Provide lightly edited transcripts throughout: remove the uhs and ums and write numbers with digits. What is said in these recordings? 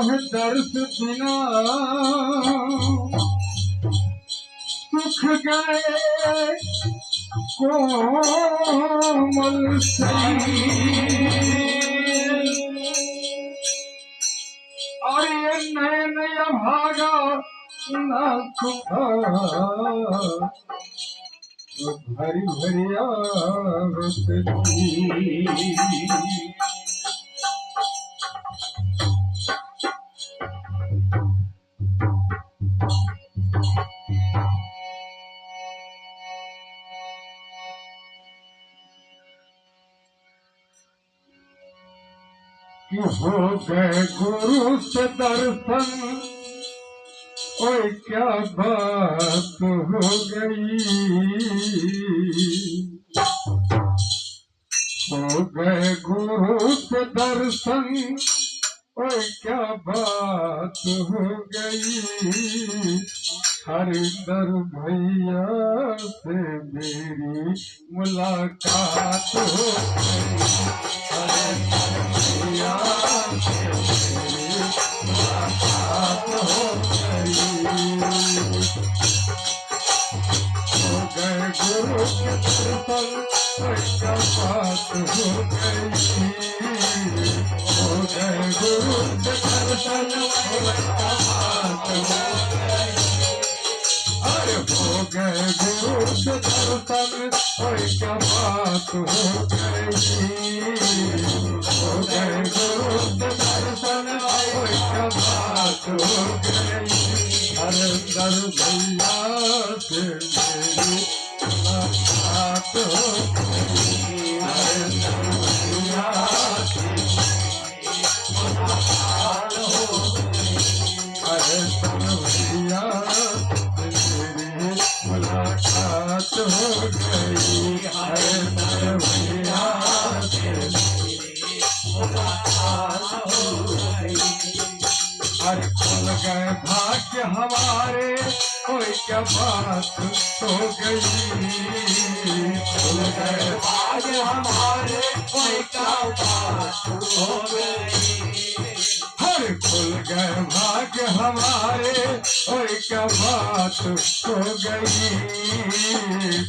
मोह दर्द बिना सुख गए कोमल और ये नए नया भागा ना सुखा भरी भरिया हो गए गुरु से दर्शन ओए क्या बात हो गई हो गए गुरु से दर्शन ओए क्या बात हो गई हरिंदर भैया से मेरी मुलाकात हो गई भैया से मेरी मुलाकात हो गई हो गए गुरु के दर्शन क्या बात हो गई हो गए गुरु के दर्शन क्या बात हो गई अरे हो गए गुरु के दर्शन क्या बात हो गई हो गए गुरु के दर्शन क्या बात हो गई हरिंदर भैया से मेरी मुलाकात हो गई हरिंदर भैया से मुलाकात हो गई हरिंदर भैया मुलाकात हो गई हरिंदर भैया से मुलाकात हो गई हर खुल गए भाग्य हमारे कोई क्या बात हो गई खुल गए भाग्य हमारे कोई क्या बात हो गई हर खुल गए भाग्य हमारे कोई क्या बात हो गई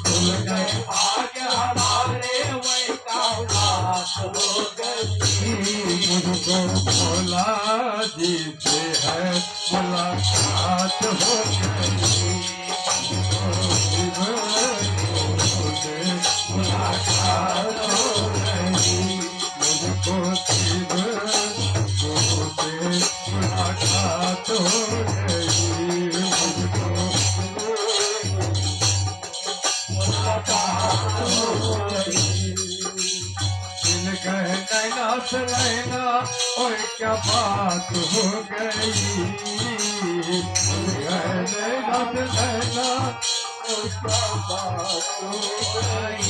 खुल गए भाग्य हमारे वही क्या बात हो गई मुझको भोला जी से है मुलाकात हो गई मुलाकात हो गई मुझको मुलाकात हो गई मुझको मुलाकात हो गई मिल गए नैना से नैना और क्या बात हो गई मिल गए नैना से नैना और क्या बात हो गई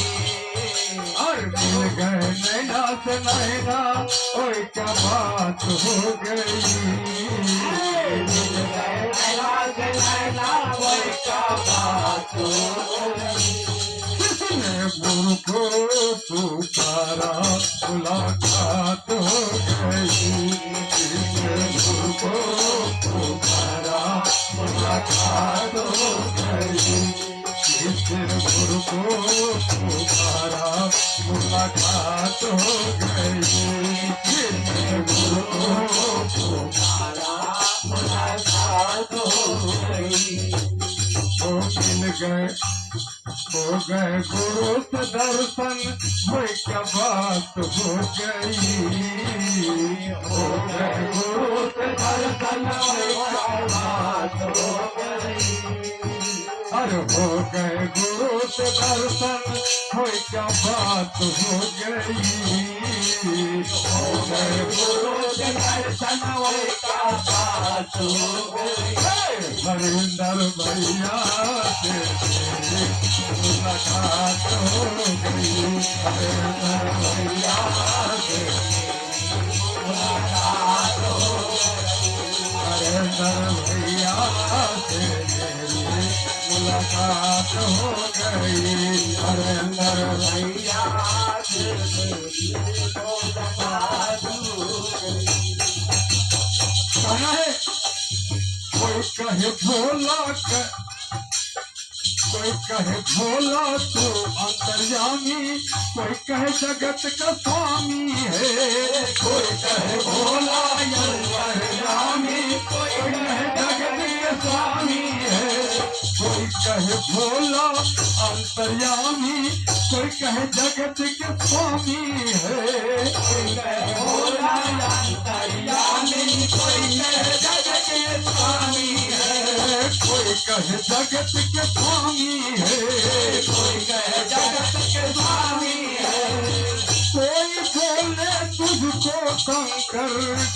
और मिल गए नैना से नैना और क्या बात हो गई मिल गए नैना से नैना और क्या बात हो गई किसने गुरु को पुकारा मुलाकात हो गई किसने गुरु को पुकारा मुलाकात हो गई किसने गुरु को पुकारा मुलाकात हो गई किसने गुरु को पुकारा मुलाकात हो गई वो मिल गए हो गए गुरु से दर्शन वो क्या बात हो गई हो गए गुरु से दर्शन क्या बात हो गई अरे हो गए गुरु से दर्शन हो क्या बात हो गई हो गए गुरु से दर्शन हो क्या बात हो गई हरिंदर भैया से मुलाकात हो गई हरिंदर भैया से मुलाकात हो हरिंदर भैया से मुलाकात हो गई हरिंदर भैया से मुलाकात हो गई कोई कहे भोला कोई कहे भोला तू अंतर्यामी, कोई कहे जगत का स्वामी है। कोई कहे भोला अंतर्यामी, कोई कहे जगत के स्वामी है। कोई कहे भोला अंतर्यामी, कोई कहे जगत के स्वामी है। कोई कहे भोला अंतर्यामी, कोई कहे जगत के स्वामी है। कोई कहे जगत के स्वामी है, कोई कहे जगत के स्वामी है। कोई बोले तुझको शंकर,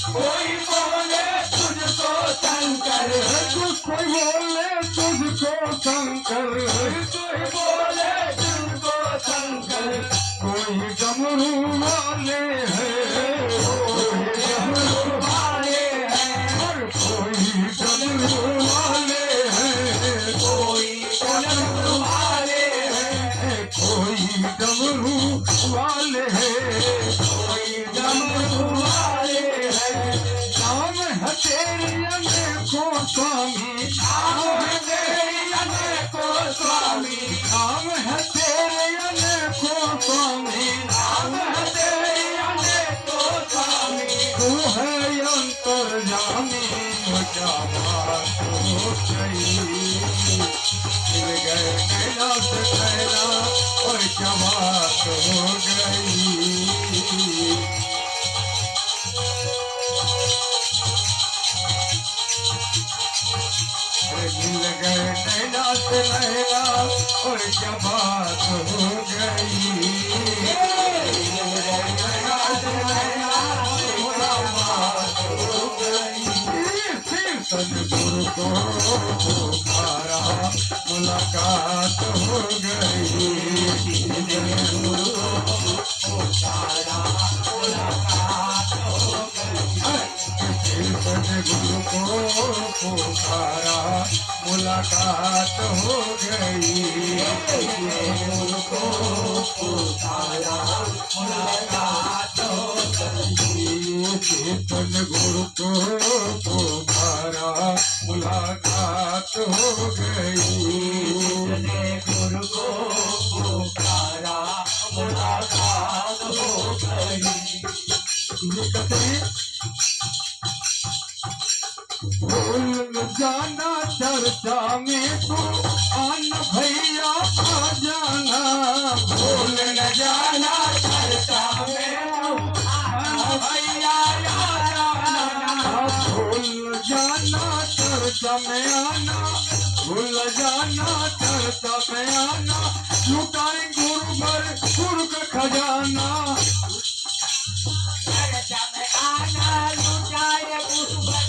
कोई बोले तुझको शंकर, कोई बोले तुझको शंकर, कोई बोले तुझको शंकर। कोई डमरू वाले हैं, कोई डमरू वाले हैं, और कोई डमरू वाले हैं, कोई डमरू वाले हैं, कोई डमरू वाले हैं, कोई डमरू वाले हैं। नाम है तेरे अनेको स्वामी, नाम है तेरे अनेको स्वामी, नाम है तेरे अनेको स्वामी, नाम है तेरे अनेको स्वामी। तू है अंतर्यामी, क्या बात हो गई, मिल गए कैलाश कैला, और क्या बात हो गई। मिल गए कैलाश कैला, और क्या बात हो गई। मिल गए कैलाश कैला, और क्या बात हो गई। सदगुरु को पुकारा, मुलाकात हो गई। सदगुरु को पुकारा, मुलाकात हो गई। सदगुरु को पुकारा, मुलाकात हो गई। सदगुरु को पुकारा, मुलाकात हो गई। सदगुरु को पुकारा, मुलाकात हो गई। सदगुरु को पुकारा, मुलाकात हो गई। भूल जाना चर्चा में तू आना भैया आ जाना, भूल न जाना चर्चा में तू आना भैया आ जाना। भूल जाना चर्चा में आना, भूल जाना चर्चा में आना। लुटाए गुरु भर गुरु का खजाना, चर्चा में आना, लुटाए गुरु भर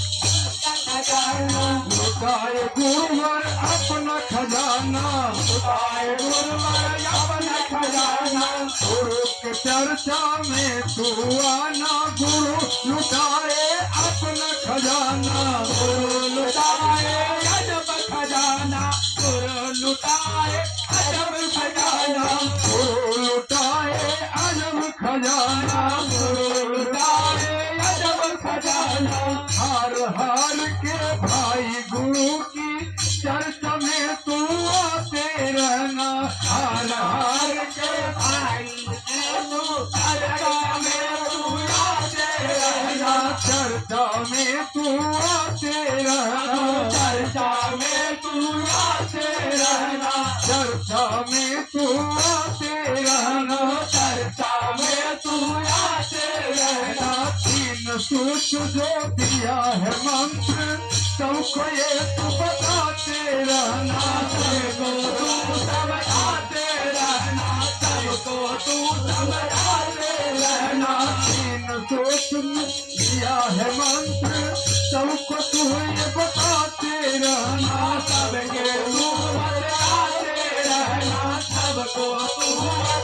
खजाना। लुटाए गुरुवर अपना खजाना, लुटाए गुरुवर अपना खजाना। गुरु के चर्चा में तू आना, गुरु लुटाए अपना खजाना। गुरु लुटाए अजब खजाना, गुरु लुटाए अजब खजाना। गुरु लुटाए अजब खजाना, गुरु लुटाए अजब खजाना। हार हार के भाई गुरु की चर्चा में तू आते रहना। हार हार के भाई तू चर्चा में तू आते रहना। चर्चा में तू आते रहना, चर्चा में तू आते रहना। चर्चा में तू आते रहना, चर्चा में तू आते रहना। तीन सूत्र जो दिया है मंत्र, सबको ये तू बताते रहना। सबको तू समझाते रहना, सबको तू समझाते रहना। तीन सूत्र दिया है मंत्र, सबको तू ये बताते रहना। सबके तू बताते रहना, सबको तू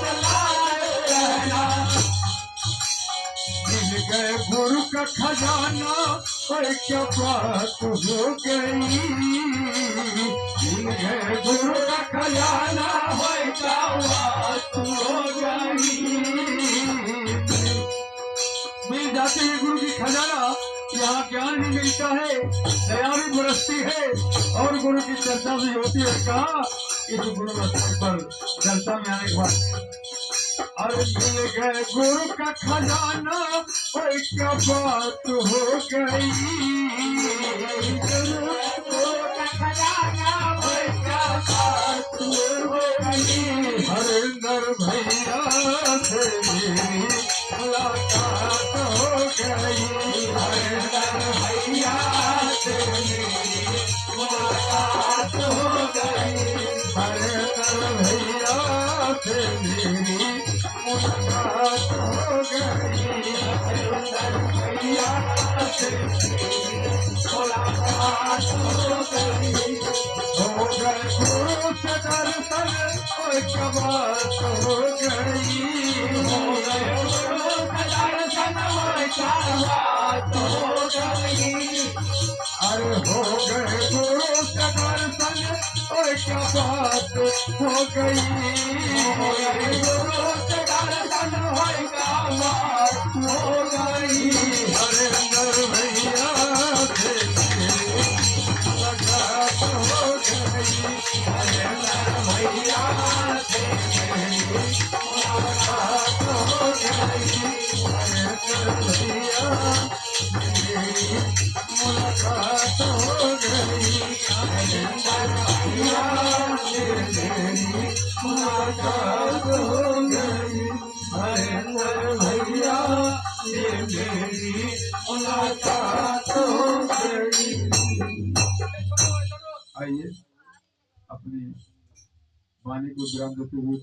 बताते रहना। मिल गए गुरु का खजाना, और क्या बात हो गई। मिल गए गुरु का खजाना, और क्या बात हो गई। मिल जाते हैं गुरु की खजाना, यहाँ ज्ञान भी मिलता है, दया भी बरसती है और गुरु की चर्चा भी होती है। कहा इस गुरु स्थल पर चर्चा में आने के बाद अरे मिल गए गुरु का खजाना और क्या बात हो गई। गुरु का खजाना और क्या बात हो गई। हरिंदर भैया से मेरी मुलाकात हो गई। हरिंदर भैया से मेरी मुलाकात हो गई। हरिंदर भैया से मेरी मुलाकात हो गई। हरिंदर भैया से मेरी मुलाकात हो गई। हो गए गुरु से दर्शन और क्या बात हो गई। हो गए गुरु से दर्शन और क्या बात हो गई। अरे हो गए गुरु से दर्शन और क्या बात हो गई। हो गए गुरु से दर्शन और क्या बात हो गई। हरिंदर भैया से मुलाकात हो गई। हरिंदर भैया से मुलाकात हो गई। हरिंदर भैया से मुलाकात हो गई। हरिंदर भैया से मुलाकात हो गई। हरिंदर भैया से मेरी मुलाकात हो गई। आइए अपनी वाणी को विराम देते हुए